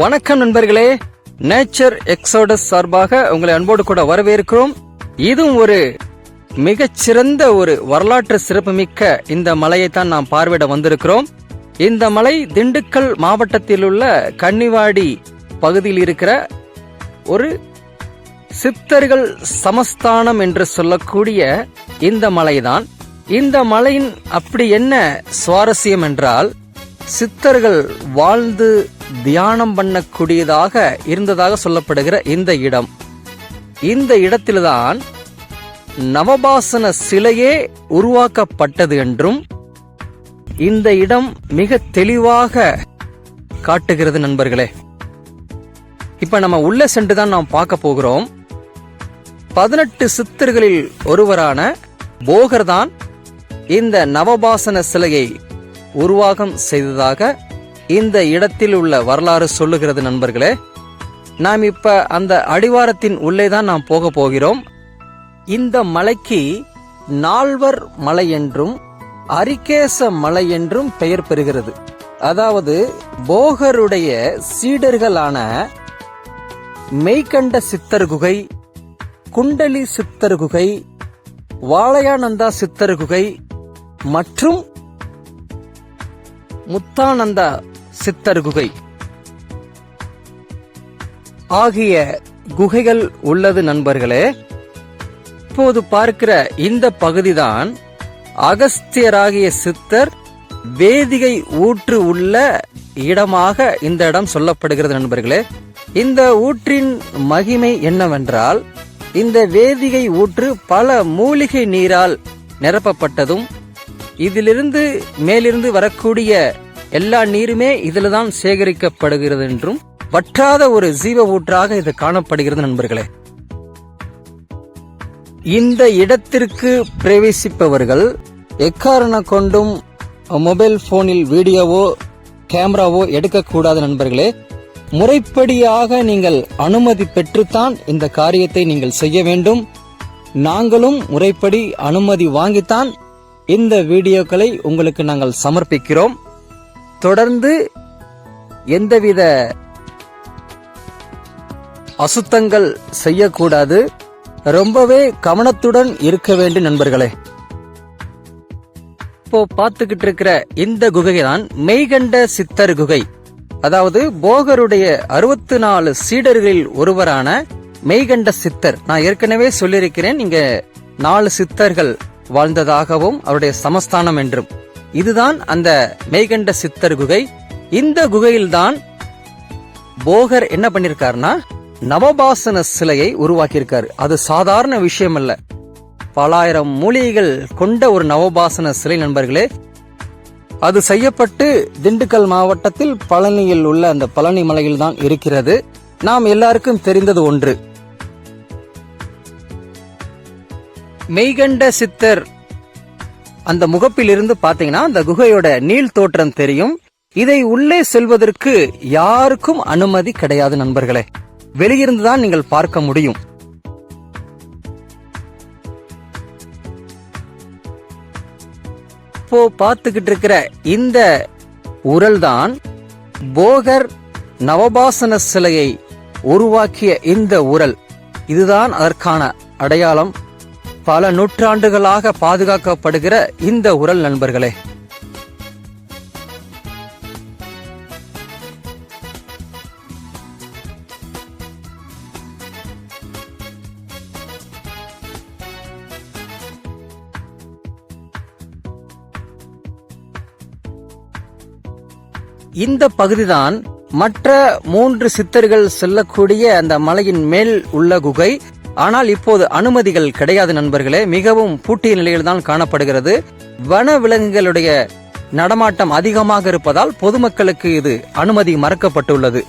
வணக்கம் நண்பர்களே, nature exodus சார்பாக உங்களை அன்போடு கூட வரவேற்கிறோம். இதுவும் ஒரு மிகச்சிறந்த ஒரு வரலாற்று சிறப்புமிக்க இந்த மலையைத்தான் நாம் பார்வையிட வந்திருக்கிறோம். இந்த மலை திண்டுக்கல் மாவட்டத்தில் உள்ள கன்னிவாடி பகுதியில் இருக்கிற ஒரு சித்தர்கள் சமஸ்தானம் என்று சொல்லக்கூடிய இந்த மலைதான். இந்த மலையின் அப்படி என்ன சுவாரஸ்யம் என்றால், சித்தர்கள் வாழ்ந்து தியானம் பண்ணக்கூடியதாக இருந்ததாக சொல்லப்படுகிற இந்த இடம், இந்த இடத்தில்தான் நவபாசன சிலையே உருவாக்கப்பட்டது என்றும் இந்த இடம் மிக தெளிவாக காட்டுகிறது நண்பர்களே. இப்ப நம்ம உள்ள சென்றுதான் நாம் பார்க்க போகிறோம். 18 சித்தர்களில் ஒருவரான போகர் தான் இந்த நவபாசன சிலையை உருவாகம் செய்ததாக இந்த இடத்தில் உள்ள வரலாறு சொல்லுகிறது நண்பர்களே. நாம் இப்ப அந்த அடிவாரத்தின் உள்ளே தான் நாம் போக போகிறோம். இந்த மலைக்கு நால்வர் மலை என்றும் அரிகேச மலை என்றும் பெயர் பெறுகிறது. அதாவது போகருடைய சீடர்களான மெய்கண்ட சித்தர் குகை, குண்டலி சித்தர் குகை, வாளையானந்தா சித்தர் குகை மற்றும் முத்தானந்தா சித்தர் குகை ஆகிய குகைகள் உள்ளது நண்பர்களே. இப்போது பார்க்கிற இந்த பகுதிதான் அகஸ்தியராகிய சித்தர் வேதிகை ஊற்று உள்ள இடமாக இந்த இடம் சொல்லப்படுகிறது நண்பர்களே. இந்த ஊற்றின் மகிமை என்னவென்றால், இந்த வேதிகை ஊற்று பல மூலிகை நீரால் நிரப்பப்பட்டதும், இதிலிருந்து மேலிருந்து வரக்கூடிய எல்லா நீருமே இதில்தான் சேகரிக்கப்படுகிறது என்றும் வற்றாத ஒரு ஜீவ ஊற்றாக இது காணப்படுகிறது நண்பர்களே. இந்த இடத்திற்கு பிரவேசிப்பவர்கள் எக்காரணம் கொண்டும் மொபைல் போனில் வீடியோவோ கேமராவோ எடுக்கக்கூடாது நண்பர்களே. முறைப்படியாக நீங்கள் அனுமதி பெற்றுத்தான் இந்த காரியத்தை நீங்கள் செய்ய வேண்டும். நாங்களும் முறைப்படி அனுமதி வாங்கித்தான் இந்த வீடியோக்களை உங்களுக்கு நாங்கள் சமர்ப்பிக்கிறோம். தொடர்ந்து எந்தவித அசுத்தங்கள் செய்யக்கூடாது. ரொம்பவே கவனத்துடன் இருக்க வேண்டும் நண்பர்களே. இப்போ பார்த்துக்கிட்டு இருக்கிற இந்த குகை தான் மெய்கண்ட சித்தர் குகை. அதாவது போகருடைய 64 சீடர்களில் ஒருவரான மெய்கண்ட சித்தர். நான் ஏற்கனவே சொல்லியிருக்கிறேன், இங்க 4 சித்தர்கள் வாழ்ந்ததாகவும் அவருடைய சமஸ்தானம் என்றும். இதுதான் அந்த மெய்கண்ட சித்தர் குகை. இந்த குகையில்தான் போகர் என்ன பண்ணிருக்காருன்னா நவபாசன சிலையை உருவாக்கியிருக்காரு. அது சாதாரண விஷயம் அல்ல, பலாயிரம் மூலிகைகள் கொண்ட ஒரு நவபாசன சிலை நண்பர்களே. அது செய்யப்பட்டு திண்டுக்கல் மாவட்டத்தில் பழனியில் உள்ள அந்த பழனி மலையில் தான் இருக்கிறது. நாம் எல்லாருக்கும் தெரிந்தது ஒன்று. மெய்கண்ட சித்தர் அந்த முகப்பில் இருந்து பாத்தீங்கன்னா அந்த குகையோட நீள் தோற்றம் தெரியும். இதை உள்ளே செல்வதற்கு யாருக்கும் அனுமதி கிடையாது நண்பர்களே. வெளியிருந்துதான் நீங்கள் பார்க்க முடியும். இப்போ பார்த்துக்கிட்டு இருக்கிற இந்த உரல் தான் போகர் நவபாசன சிலையை உருவாக்கிய இந்த உரல். இதுதான் அதற்கான அடையாளம். பல நூற்றாண்டுகளாக பாதுகாக்கப்படுகிற இந்த உரல் நண்பர்களே. இந்த பகுதிதான் மற்ற 3 சித்தர்கள் செல்லக்கூடிய அந்த மலையின் மேல் உள்ள குகை. ஆனால் இப்போது அனுமதிகள் கிடையாது நண்பர்களே. மிகவும் பூட்டிய நிலையில் தான் காணப்படுகிறது. வன விலங்குகளுடைய நடமாட்டம் அதிகமாக இருப்பதால் பொதுமக்களுக்கு இது அனுமதி மறுக்கப்பட்டுள்ளது.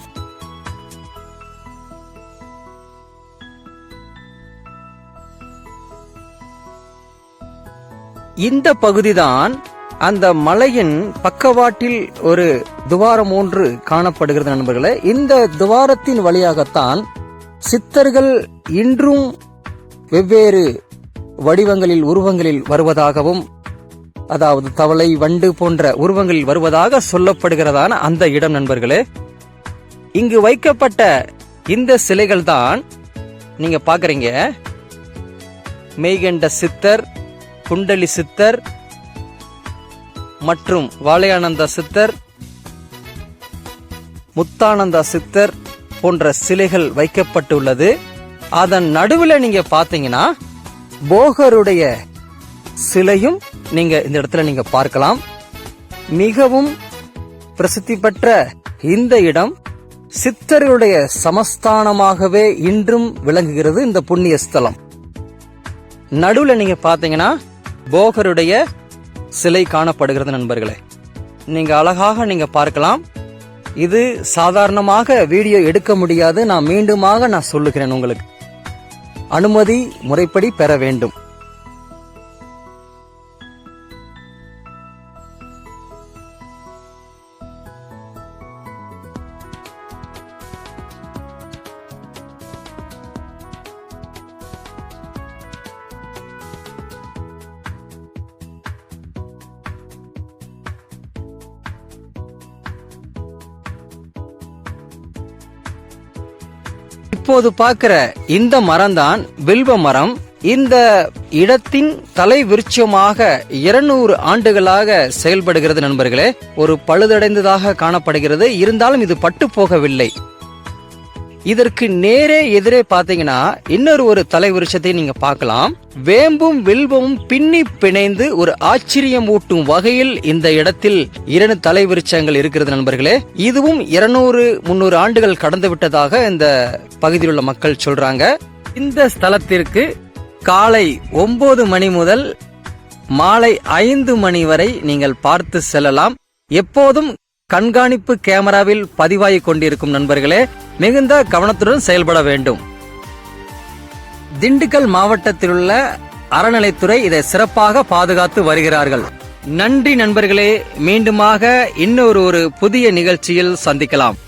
இந்த பகுதிதான் அந்த மலையின் பக்கவாட்டில் ஒரு துவாரம் ஒன்று காணப்படுகிறது நண்பர்களே. இந்த துவாரத்தின் வழியாகத்தான் சித்தர்கள் இன்றும் வெவ்வேறு வடிவங்களில் உருவங்களில் வருவதாகவும், அதாவது தவளை, வண்டு போன்ற உருவங்களில் வருவதாக சொல்லப்படுகிறதான அந்த இடம் நண்பர்களே. இங்கு வைக்கப்பட்ட இந்த சிலைகள் தான் நீங்க பாக்குறீங்க. மெய்கண்ட சித்தர், குண்டலி சித்தர் மற்றும் வாழையானந்த சித்தர், முத்தானந்தா சித்தர் போன்ற சிலைகள் வைக்கப்பட்டுள்ளது. அதன் நடுவில் நீங்க பாத்தீங்கன்னா போகருடைய சிலையும் நீங்க இந்த இடத்துல நீங்க பார்க்கலாம். மிகவும் பிரசித்தி பெற்ற இந்த இடம் சித்தர்களுடைய சமஸ்தானமாகவே இன்றும் விளங்குகிறது. இந்த புண்ணிய ஸ்தலம் நடுவில் நீங்க பாத்தீங்கன்னா போகருடைய சிலை காணப்படுகிறது. நண்பர்களே, நீங்க அழகாக நீங்க பார்க்கலாம். இது சாதாரணமாக வீடியோ எடுக்க முடியாது. நான் மீண்டுமாக நான் சொல்லுகிறேன், உங்களுக்கு அனுமதி முறைப்படி பெற வேண்டும். இப்போது பார்க்கிற இந்த மரம்தான் வில்வ மரம். இந்த இடத்தின் தலை விருட்சமாக 200 ஆண்டுகளாக செயல்படுகிறது. நண்பர்களே, ஒரு பழுதடைந்ததாக காணப்படுகிறது. இருந்தாலும் இது பட்டு போகவில்லை. இதற்கு நேரே எதிரே பாத்தீங்கன்னா இன்னொரு தலை விருட்சத்தை நீங்க பார்க்கலாம். வேம்பும் வில்வமும் பின்னி பிணைந்து ஒரு ஆச்சரியம் ஊட்டும் வகையில் இந்த இடத்தில் 2 தலை விருட்சங்கள் இருக்கிறது. நண்பர்களே, இதுவும் 200-300 ஆண்டுகள் கடந்து விட்டதாக இந்த பகுதியில் உள்ள மக்கள் சொல்றாங்க. இந்த ஸ்தலத்திற்கு காலை 9 மணி முதல் மாலை 5 மணி வரை நீங்கள் பார்த்து செல்லலாம். எப்போதும் கண்காணிப்பு கேமராவில் பதிவாகிக் கொண்டிருக்கும். நண்பர்களே, மிகுந்த கவனத்துடன் செயல்பட வேண்டும். திண்டுக்கல் மாவட்டத்தில் உள்ள அறநிலைத்துறை இதை சிறப்பாக பாதுகாத்து வருகிறார்கள். நன்றி நண்பர்களே. மீண்டுமாக இன்னொரு புதிய நிகழ்ச்சியில் சந்திக்கலாம்.